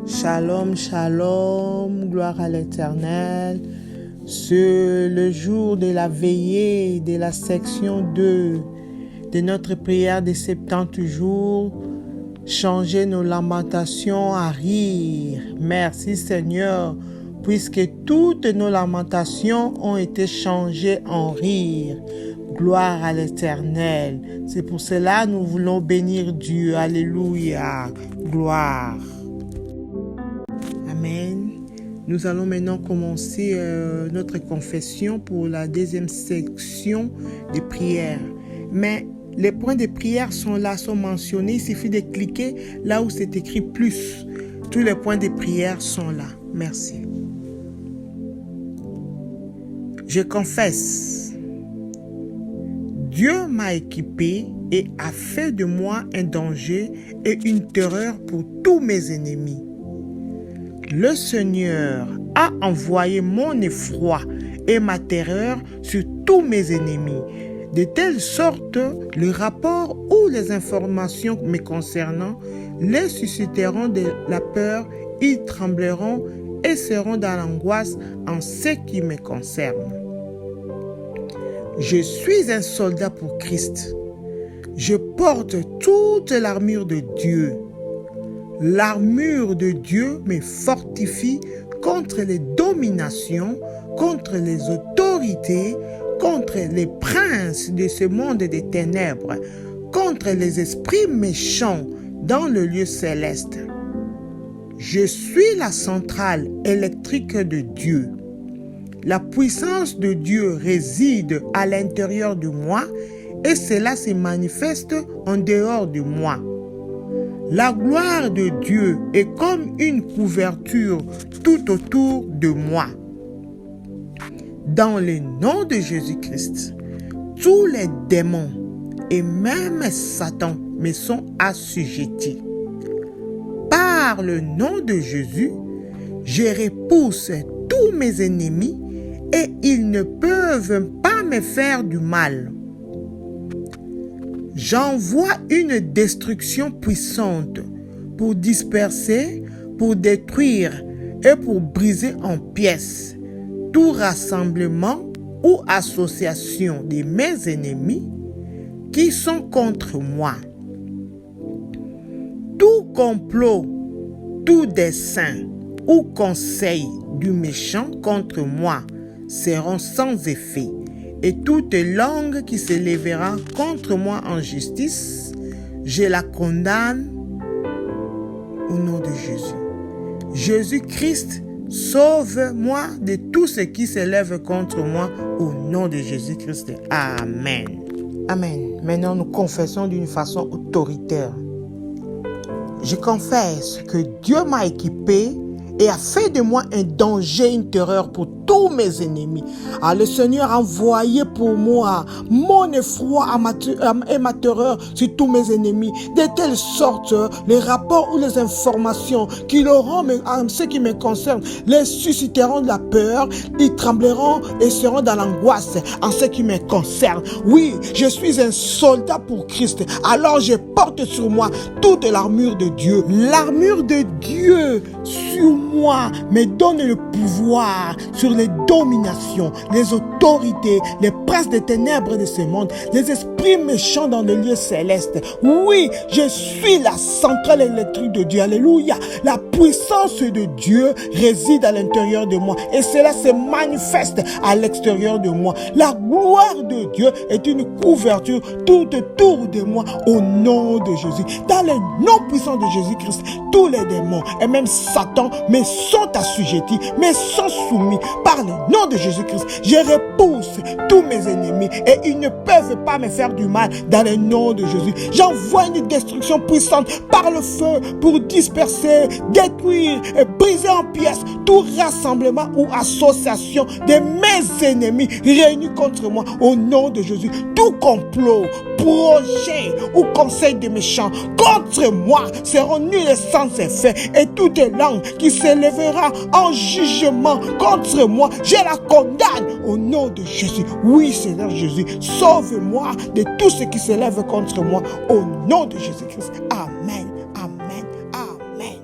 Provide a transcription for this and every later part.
Shalom, shalom, gloire à l'Éternel. C'est le jour de la veillée de la section 2 de notre prière des 70 jours. Changer nos lamentations à rire. Merci Seigneur, puisque toutes nos lamentations ont été changées en rire. Gloire à l'Éternel. C'est pour cela que nous voulons bénir Dieu. Alléluia. Gloire. Amen. Nous allons maintenant commencer notre confession pour la deuxième section de prière. Mais les points de prière sont là, sont mentionnés. Il suffit de cliquer là où c'est écrit plus. Tous les points de prière sont là. Merci. Je confesse. Dieu m'a équipé et a fait de moi un danger et une terreur pour tous mes ennemis. Le Seigneur a envoyé mon effroi et ma terreur sur tous mes ennemis, de telle sorte le rapport ou les informations me concernant les susciteront de la peur, ils trembleront et seront dans l'angoisse en ce qui me concerne. Je suis un soldat pour Christ. Je porte toute l'armure de Dieu. L'armure de Dieu me fortifie contre les dominations, contre les autorités, contre les princes de ce monde des ténèbres, contre les esprits méchants dans le lieu céleste. Je suis la centrale électrique de Dieu. La puissance de Dieu réside à l'intérieur de moi et cela se manifeste en dehors de moi. La gloire de Dieu est comme une couverture tout autour de moi. Dans le nom de Jésus-Christ, tous les démons et même Satan me sont assujettis. Par le nom de Jésus, je repousse tous mes ennemis et ils ne peuvent pas me faire du mal. J'envoie une destruction puissante pour disperser, pour détruire et pour briser en pièces tout rassemblement ou association de mes ennemis qui sont contre moi. Tout complot, tout dessein ou conseil du méchant contre moi seront sans effet. Et toute langue qui se lèvera contre moi en justice, je la condamne au nom de Jésus. Jésus-Christ, sauve-moi de tout ce qui se lève contre moi au nom de Jésus-Christ. Amen. Amen. Maintenant, nous confessons d'une façon autoritaire. Je confesse que Dieu m'a équipé et a fait de moi un danger, une terreur pour tous mes ennemis. Le Seigneur a envoyé pour moi mon effroi et ma terreur sur tous mes ennemis, de telle sorte les rapports ou les informations qu'ils auront en ce qui me concerne les susciteront de la peur, ils trembleront et seront dans l'angoisse en ce qui me concerne. Oui, je suis un soldat pour Christ, alors je porte sur moi toute l'armure de Dieu. L'armure de Dieu sur moi me donne le pouvoir sur les dominations, les autorités, les princes des ténèbres de ce monde, les esprits méchants dans le lieu céleste. Oui, je suis la centrale électrique de Dieu. Alléluia. La puissance de Dieu réside à l'intérieur de moi et cela se manifeste à l'extérieur de moi. La gloire de Dieu est une couverture tout autour de moi au nom de Jésus. Dans le nom puissant de Jésus-Christ, tous les démons et même Satan me sont assujettis, me sont soumis par le nom de Jésus-Christ. Je repousse tous mes ennemis et ils ne peuvent pas me faire du mal dans le nom de Jésus. J'envoie une destruction puissante par le feu pour disperser, détruire et briser en pièces tout rassemblement ou association de mes ennemis réunis contre moi au nom de Jésus. Tout complot, projet ou conseil des méchants contre moi seront nuls et sans effet et toute langue qui s'élèvera en jugement contre moi, je la condamne au nom de Jésus. Oui, Seigneur Jésus, sauve-moi de tout ce qui s'élève contre moi au nom de Jésus-Christ. Amen, amen, amen.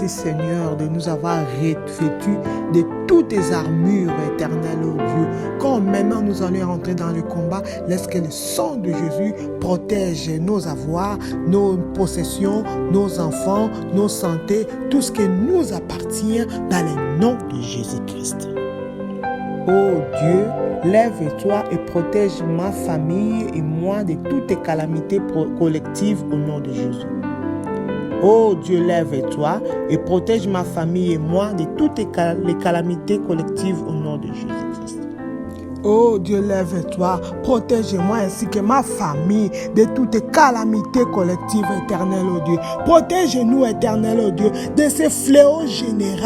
Merci Seigneur de nous avoir revêtus de toutes tes armures éternelles, oh Dieu. Quand maintenant nous allons rentrer dans le combat, laisse que le sang de Jésus protège nos avoirs, nos possessions, nos enfants, nos santé, tout ce qui nous appartient dans le nom de Jésus-Christ. Oh Dieu, lève-toi et protège ma famille et moi de toutes les calamités collectives au nom de Jésus. Oh Dieu, lève-toi et protège ma famille et moi de toutes les calamités collectives au nom de Jésus-Christ. Oh Dieu, lève-toi, protège-moi ainsi que ma famille de toutes les calamités collectives éternelles, oh Dieu. Protège-nous, éternel, oh Dieu, de ces fléaux généraux.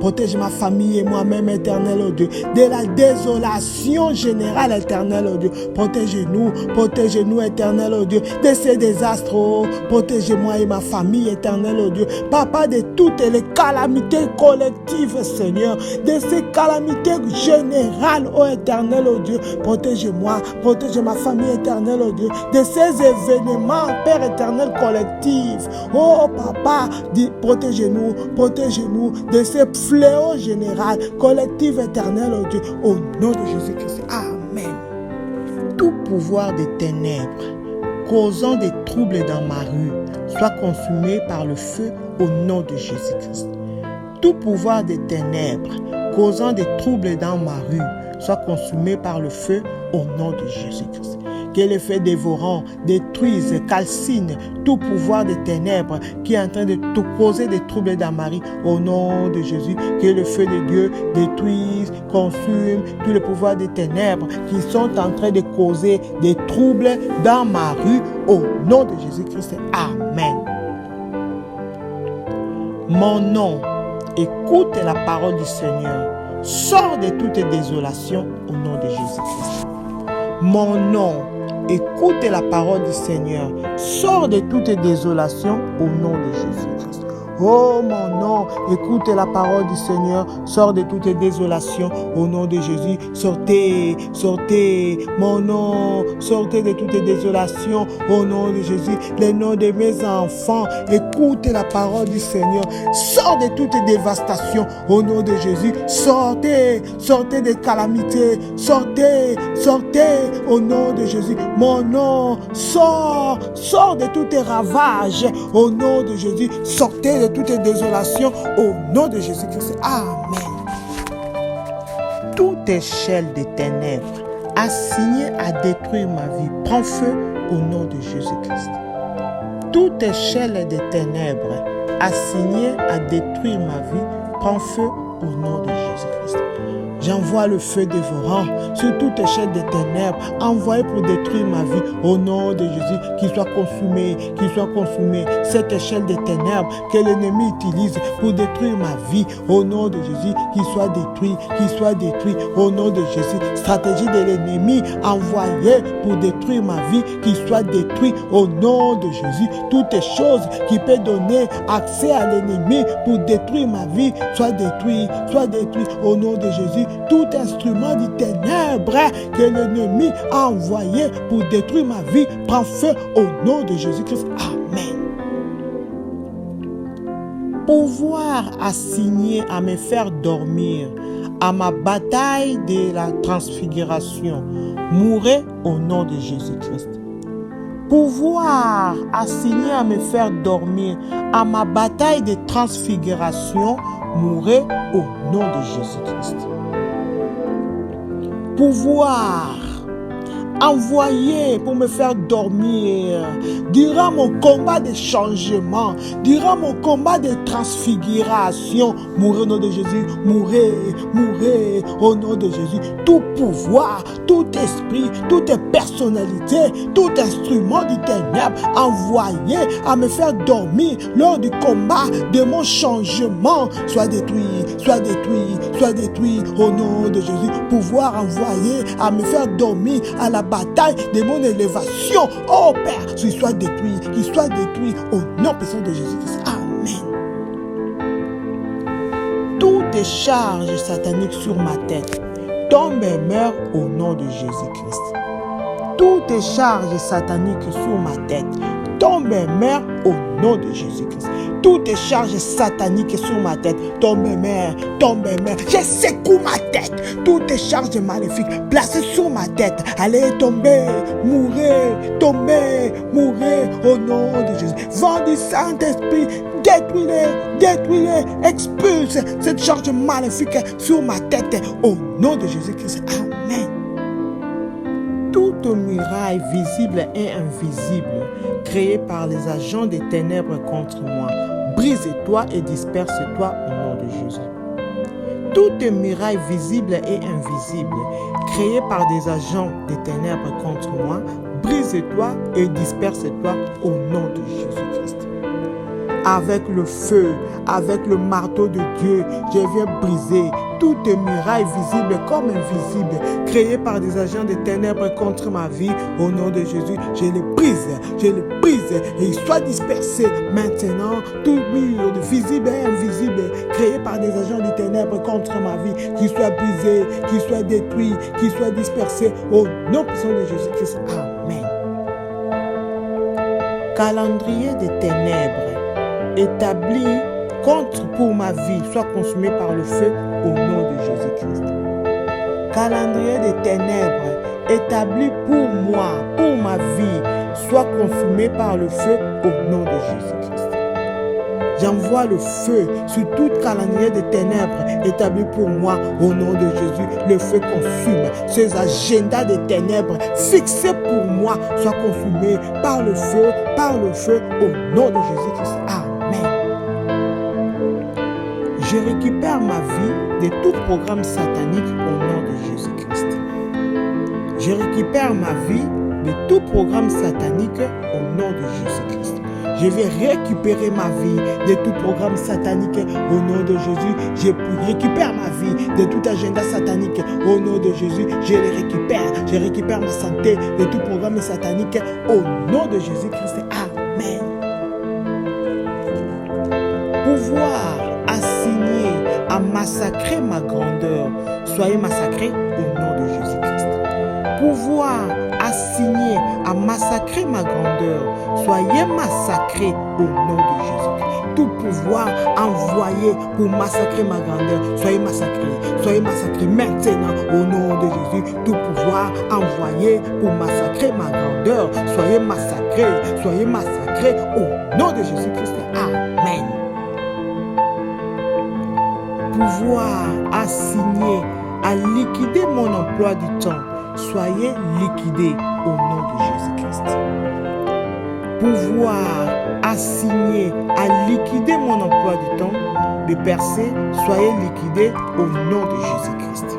Protège ma famille et moi-même, éternel, oh Dieu, de la désolation générale, éternel, oh Dieu. Protège-nous, éternel, oh Dieu, de ces désastres, oh. Protège-moi et ma famille, éternel, oh Dieu. Papa, de toutes les calamités collectives, Seigneur, de ces calamités générales, oh éternel, oh Dieu, protège-moi, protège ma famille éternelle, oh Dieu, de ces événements, Père éternel, collectifs. Oh Papa, protège-nous de ces fléaux généraux, collectifs éternels, oh Dieu, au nom de Jésus-Christ. Amen. Tout pouvoir des ténèbres causant des troubles dans ma rue soit consumé par le feu au nom de Jésus-Christ. Tout pouvoir des ténèbres causant des troubles dans ma rue soit consumé par le feu au nom de Jésus-Christ. Que le feu dévorant détruise, calcine tout pouvoir des ténèbres qui est en train de te causer des troubles dans ma vie au nom de Jésus. Que le feu de Dieu détruise, consume tous les pouvoirs des ténèbres qui sont en train de causer des troubles dans ma rue au nom de Jésus-Christ. Amen. Mon nom, écoute la parole du Seigneur. Sors de toute désolation au nom de Jésus-Christ. Mon nom, écoute la parole du Seigneur. Sors de toute désolation au nom de Jésus-Christ. Oh mon nom, écoute la parole du Seigneur. Sors de toute désolation au nom de Jésus. Sortez, sortez, mon nom, sortez de toute désolation au nom de Jésus. Le nom de mes enfants, écoute la parole du Seigneur. Sors de toute dévastation au nom de Jésus. Sortez, sortez des calamités. Sortez, sortez au nom de Jésus. Mon nom, sors, sors de tous tes ravages au nom de Jésus. Sortez de toute désolation au nom de Jésus-Christ. Amen. Toute échelle des ténèbres assignée à détruire ma vie prend feu au nom de Jésus-Christ. Toute échelle des ténèbres assignée à détruire ma vie prend feu au nom de Jésus-Christ. J'envoie le feu dévorant sur toute échelle des ténèbres, envoyé pour détruire ma vie au nom de Jésus, qu'il soit consumé, cette échelle des ténèbres que l'ennemi utilise pour détruire ma vie au nom de Jésus, qu'il soit détruit au nom de Jésus. Stratégie de l'ennemi envoyée pour détruire ma vie, qu'il soit détruit au nom de Jésus. Toutes les choses qui peuvent donner accès à l'ennemi pour détruire ma vie, soit détruit au nom de Jésus. Tout instrument du ténèbre que l'ennemi a envoyé pour détruire ma vie prend feu au nom de Jésus-Christ. Amen. Pouvoir assigné à me faire dormir à ma bataille de la transfiguration, mourrez au nom de Jésus-Christ. Pouvoir assigné à me faire dormir à ma bataille de transfiguration, mourrez au nom de Jésus-Christ. Pouvoir envoyé pour me faire dormir durant mon combat de changement, durant mon combat de transfiguration, mourrez au nom de Jésus, mourrez au nom de Jésus. Tout pouvoir, tout esprit, toute personnalité, tout instrument du ténèbre envoyé à me faire dormir lors du combat de mon changement, soit détruit au nom de Jésus. Pouvoir envoyé à me faire dormir à la bataille de mon élévation. Oh Père, qu'il soit détruit au nom puissant de Jésus-Christ. Amen. Toutes les charges sataniques sur ma tête tombent et meurent au nom de Jésus-Christ. Toutes les charges sataniques sur ma tête tombe, mère, au nom de Jésus-Christ. Toutes charges sataniques sur ma tête, tombe, mère, je secoue ma tête. Toutes charges maléfiques placées sur ma tête, allez tomber, mourir, au nom de Jésus. Vent du Saint-Esprit, détruis-les, expulse cette charge maléfique sur ma tête, au nom de Jésus-Christ. Amen. Toute muraille visible et invisible créée par les agents des ténèbres contre moi, brise-toi et disperse-toi au nom de Jésus. Toute muraille visible et invisible créée par des agents des ténèbres contre moi, brise-toi et disperse-toi au nom de Jésus-Christ. Avec le feu, avec le marteau de Dieu, je viens briser toute muraille visible comme invisible, créée par des agents des ténèbres contre ma vie. Au nom de Jésus, je les brise, et ils soient dispersés maintenant. Tout mur visible et invisible, créé par des agents des ténèbres contre ma vie, qu'ils soient brisés, qu'ils soient détruits, qu'ils soient dispersés. Au nom puissant de Jésus-Christ. Amen. Calendrier des ténèbres établi contre pour ma vie soit consumé par le feu au nom de Jésus-Christ. Calendrier des ténèbres établi pour moi, pour ma vie, soit consumé par le feu au nom de Jésus-Christ. J'envoie le feu sur tout calendrier des ténèbres établi pour moi au nom de Jésus. Le feu consume ces agendas des ténèbres fixés pour moi, soit consumés par le feu au nom de Jésus-Christ. Amen. Je récupère ma vie de tout programme satanique au nom de Jésus-Christ. Je récupère ma vie de tout programme satanique au nom de Jésus-Christ. Je vais récupérer ma vie de tout programme satanique au nom de Jésus. Je récupère ma vie de tout agenda satanique au nom de Jésus. Je les récupère. Je récupère ma santé de tout programme satanique au nom de Jésus-Christ. Amen. Pouvoir assigner à massacrer ma grandeur, soyez massacrés au nom de Jésus-Christ. Pouvoir assigné à massacrer ma grandeur, soyez massacrés au nom de Jésus-Christ. Tout pouvoir envoyé pour massacrer ma grandeur, soyez massacrés maintenant au nom de Jésus. Tout pouvoir envoyé pour massacrer ma grandeur, soyez massacrés au nom de Jésus-Christ. Amen. Pouvoir assigné à liquider mon emploi du temps, soyez liquidés au nom de Jésus-Christ. Pouvoir assigné à liquider mon emploi du temps, de percer, soyez liquidés au nom de Jésus-Christ.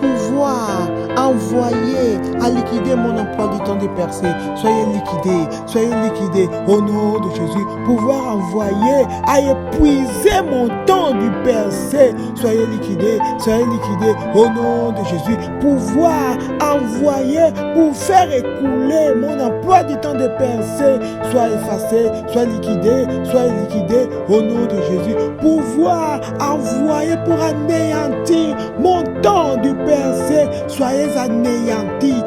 Pouvoir envoyé à liquider mon emploi du temps de percer, soyez liquidés au nom de Jésus. Pouvoir envoyer à épuiser mon temps du percer, soyez liquidés au nom de Jésus. Pouvoir envoyer pour faire écouler mon emploi du temps de percer, soit effacé, soit liquidé au nom de Jésus. Pouvoir envoyer pour anéantir mon temps du percer, soyez anéantis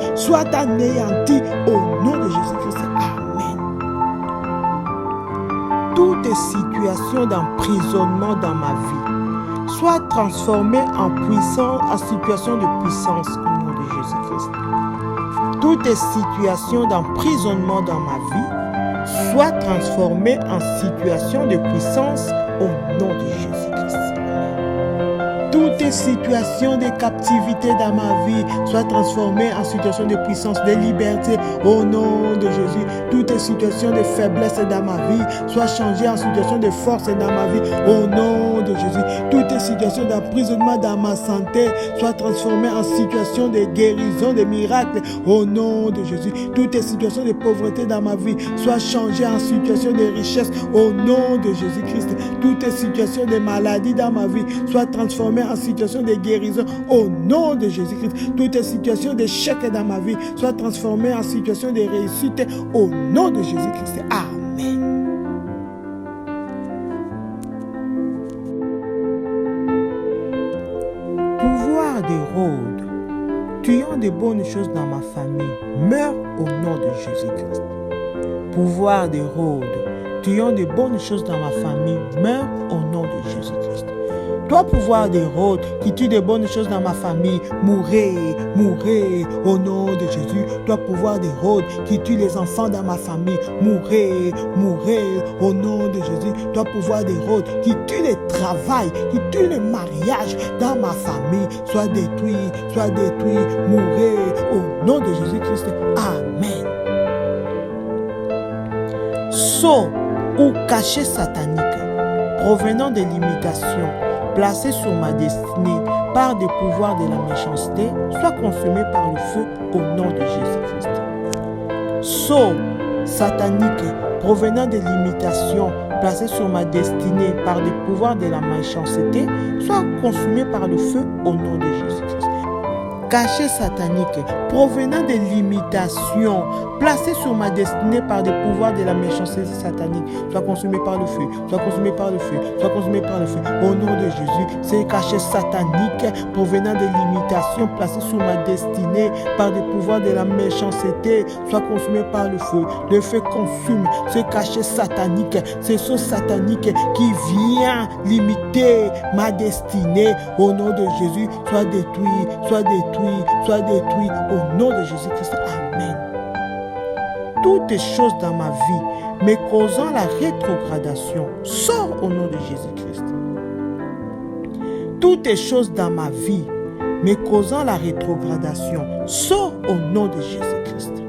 au nom de Jésus-Christ. Amen. Toute situation d'emprisonnement dans ma vie soit transformée en situation de puissance au nom de Jésus-Christ. Toute situation d'emprisonnement dans ma vie soit transformée en situation de puissance au nom de Jésus-Christ. Toute situation de captivité dans ma vie soit transformée en situation de puissance, de liberté au nom de Jésus. Toute situation de faiblesse dans ma vie soit changée en situation de force dans ma vie au nom de Jésus. Toute situation d'emprisonnement dans ma santé soit transformée en situation de guérison, de miracle au nom de Jésus. Toute situation de pauvreté dans ma vie soit changée en situation de richesse au nom de Jésus-Christ. Toute situation de maladie dans ma vie soit transformée en situation de guérison au nom de Jésus-Christ. Toute situation d'échec dans ma vie soit transformée en situation de réussite au nom de Jésus-Christ. Amen. Pouvoir d'Hérode, tuant de bonnes choses dans ma famille, meurt au nom de Jésus-Christ. pouvoir d'Hérode, tuant de bonnes choses dans ma famille, meurs au nom de Jésus-Christ. Toi, pouvoir d'Hérode, qui tue de bonnes choses dans ma famille, mourrez, mourrez au nom de Jésus. Toi, pouvoir d'Hérode, qui tue les enfants dans ma famille, mourrez, mourrez au nom de Jésus. Toi, pouvoir d'Hérode, qui tue le travail, qui tue le mariage dans ma famille, sois détruit, mourrez au nom de Jésus-Christ. Amen. Sceau ou cachet satanique provenant de l'imitation placé sur ma destinée par des pouvoirs de la méchanceté, soit consumé par le feu au nom de Jésus-Christ. Sceau satanique provenant de l'imitation placé sur ma destinée par des pouvoirs de la méchanceté, soit consumé par le feu au nom de Jésus-Christ. Cachet satanique provenant de l'imitation placé sur ma destinée par des pouvoirs de la méchanceté satanique, soit consumé par le feu, soit consumé par le feu, soit consumé par le feu. Au nom de Jésus, ces cachets sataniques provenant de l'imitation placé sur ma destinée par des pouvoirs de la méchanceté, soit consumé par le feu. Le feu consume ce cachet satanique, ces sauts sataniques qui vient limiter ma destinée. Au nom de Jésus, soit détruit, soit détruit, soit détruit. Au nom de Jésus-Christ. Amen. Toutes les choses dans ma vie me causant la rétrogradation, sort au nom de Jésus-Christ. Toutes les choses dans ma vie me causant la rétrogradation, sort au nom de Jésus-Christ.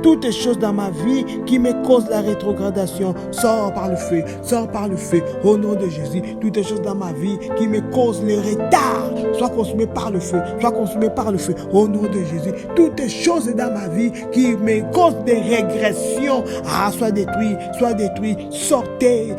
Toutes les choses dans ma vie qui me causent la rétrogradation, sort par le feu, au nom de Jésus. Toutes les choses dans ma vie qui me causent le retard, soient consumées par le feu, au nom de Jésus. Toutes les choses dans ma vie qui me causent des régressions, soient détruites, sortez,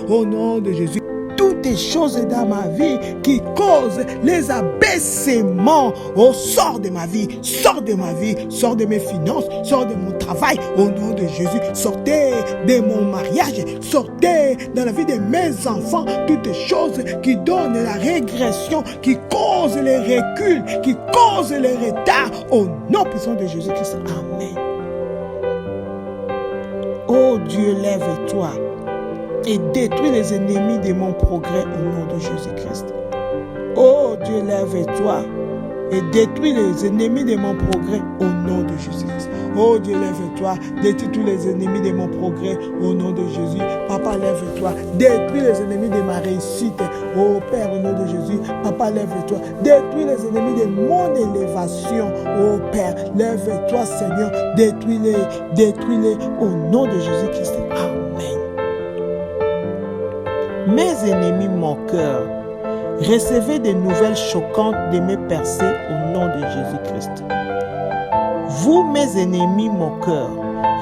au nom de Jésus. Toutes les choses dans ma vie qui causent les abaissements, sort de ma vie, sort de mes finances, sort de mon travail, au nom de Jésus. Sortez de mon mariage, sortez dans la vie de mes enfants, toutes les choses qui donnent la régression, qui causent les reculs, qui causent les retards, au nom puissant de Jésus-Christ. Amen. Oh Dieu, lève-toi et détruis les ennemis de mon progrès au nom de Jésus-Christ. Oh Dieu, lève-toi et détruis les ennemis de mon progrès au nom de Jésus-Christ. Oh Dieu, lève-toi, détruis tous les ennemis de mon progrès au nom de Jésus. Papa, lève-toi, détruis les ennemis de ma réussite. Oh Père, au nom de Jésus. Papa, lève-toi, détruis les ennemis de mon élévation. Oh Père, lève-toi Seigneur, détruis-les au nom de Jésus-Christ. Amen. Mes ennemis moqueurs, recevez des nouvelles choquantes de mes percées au nom de Jésus-Christ. Vous, mes ennemis moqueurs,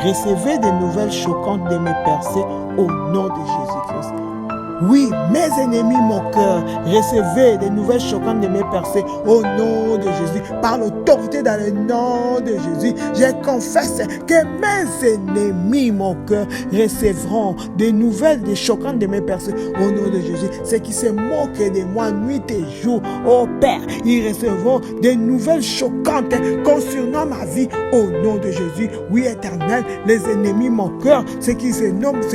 recevez des nouvelles choquantes de mes percées au nom de Jésus-Christ. Oui, mes ennemis moqueurs, recevez des nouvelles choquantes de mes percées au nom de Jésus. Par l'autorité dans le nom de Jésus, je confesse que mes ennemis moqueurs recevront des nouvelles choquantes de mes percées au nom de Jésus. Ceux qui se moquent de moi nuit et jour, oh Père, ils recevront des nouvelles choquantes concernant ma vie au nom de Jésus. Oui, Éternel, les ennemis moqueurs, ceux qui se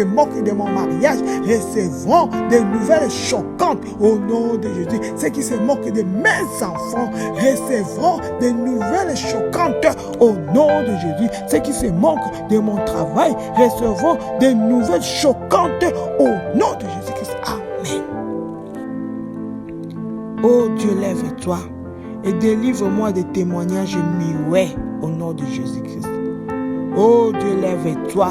moquent de mon mariage, recevront des nouvelles choquantes au nom de Jésus. Ceux qui se moquent de mes enfants recevront des nouvelles choquantes au nom de Jésus. Ceux qui se moquent de mon travail recevront des nouvelles choquantes au nom de Jésus-Christ. Amen. Oh Dieu, lève-toi et délivre-moi des témoignages muets au nom de Jésus-Christ. Oh Dieu, lève-toi.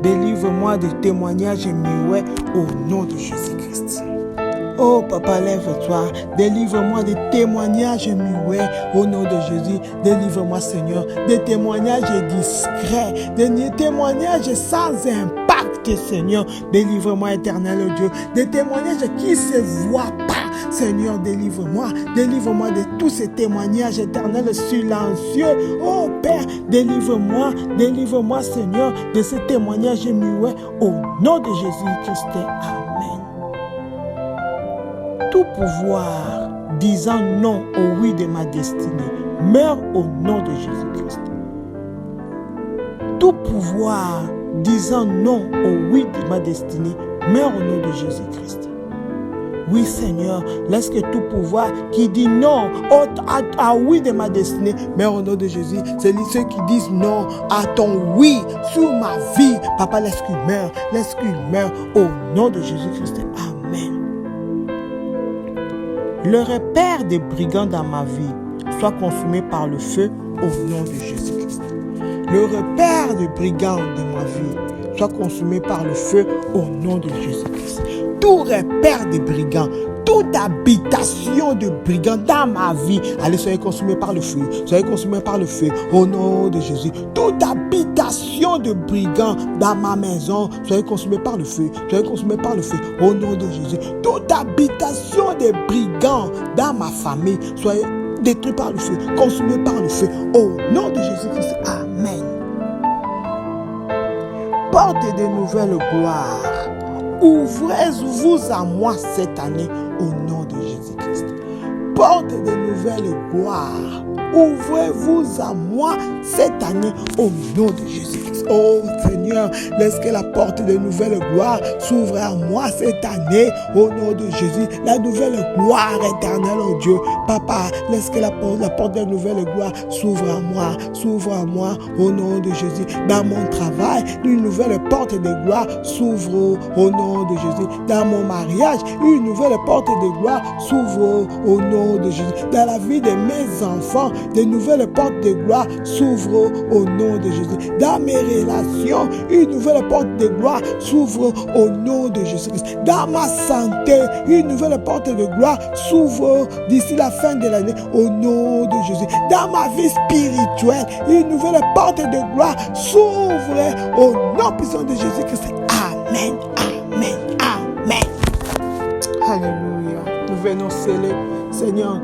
Délivre-moi des témoignages muets au nom de Jésus-Christ. Oh Papa, lève-toi. Délivre-moi des témoignages muets au nom de Jésus. Délivre-moi Seigneur des témoignages discrets, des témoignages sans impact Seigneur. Délivre-moi Éternel Dieu, des témoignages qui ne se voient pas. Seigneur, délivre-moi de tous ces témoignages éternels silencieux. Oh Père, délivre-moi Seigneur de ces témoignages muets au nom de Jésus-Christ. Amen. Tout pouvoir disant non au oui de ma destinée meurt au nom de Jésus-Christ. Tout pouvoir disant non au oui de ma destinée, meurs au nom de Jésus-Christ. Oui, Seigneur, laisse que tout pouvoir qui dit non à oui de ma destinée, mais au nom de Jésus, c'est ceux qui disent non à ton oui sur ma vie. Papa, laisse qu'il meure au nom de Jésus-Christ. Amen. Le repère des brigands dans ma vie soit consumé par le feu au nom de Jésus-Christ. Le repère des brigands de ma vie soit consumé par le feu au nom de Jésus-Christ. Tout repère des brigands, toute habitation de brigands dans ma vie, allez, soyez consumés par le feu, soyez consumés par le feu au nom de Jésus. Toute habitation de brigands dans ma maison, soyez consumés par le feu, soyez consumés par le feu au nom de Jésus. Toute habitation de brigands dans ma famille, soyez détruits par le feu, consumés par le feu au nom de Jésus-Christ. Amen. Portez de nouvelles gloires. Ouvrez-vous à moi cette année au nom de Jésus-Christ. Porte de nouvelles gloires. Ouvrez-vous à moi cette année au nom de Jésus-Christ. Oh Seigneur, laisse que la porte de nouvelles gloires s'ouvre à moi cette année au nom de Jésus. La nouvelle gloire éternelle, oh Dieu. Papa, laisse que la porte de nouvelles gloires s'ouvre à moi au nom de Jésus. Dans mon travail, une nouvelle porte de gloire s'ouvre au nom de Jésus. Dans mon mariage, une nouvelle porte de gloire s'ouvre au nom de Jésus. Dans la vie de mes enfants, de nouvelles portes de gloire s'ouvrent au nom de Jésus. Dans mes relations, une nouvelle porte de gloire s'ouvre au nom de Jésus-Christ. Dans ma santé, une nouvelle porte de gloire s'ouvre d'ici la fin de l'année au nom de Jésus. Dans ma vie spirituelle, une nouvelle porte de gloire s'ouvre au nom puissant de Jésus-Christ. Amen, amen, amen. Alléluia. Nous venons sceller, Seigneur,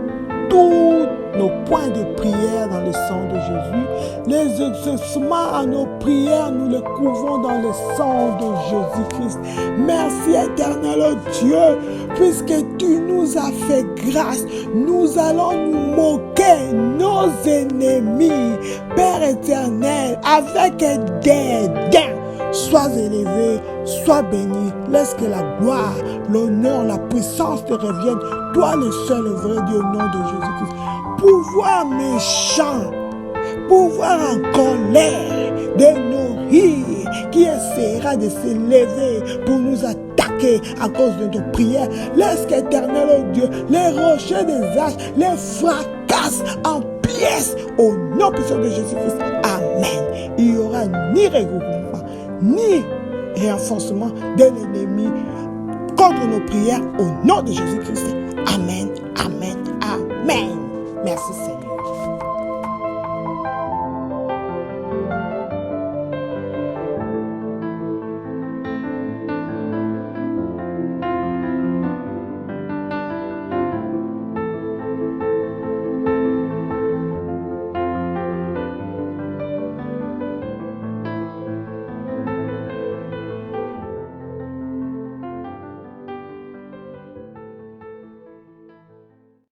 tous nos points de prière dans le sang de Jésus. Les exaucements à nos prières, nous les couvrons dans le sang de Jésus-Christ. Merci éternel oh Dieu, puisque tu nous as fait grâce, nous allons nous moquer nos ennemis. Père éternel, avec des gains, sois élevé, sois béni. Laisse que la gloire, l'honneur, la puissance te reviennent. Toi le seul et vrai Dieu au nom de Jésus-Christ. Pouvoir méchant, pouvoir en colère, de nourrir, qui essaiera de se lever pour nous attaquer à cause de nos prières. Laisse qu'éternel oh Dieu, les rochers des âges, les fracassent en pièces au nom puissant de Jésus-Christ. Amen. Il n'y aura ni regroupement, ni renforcement de l'ennemi contre nos prières au nom de Jésus-Christ. Amen, amen, amen. Merci.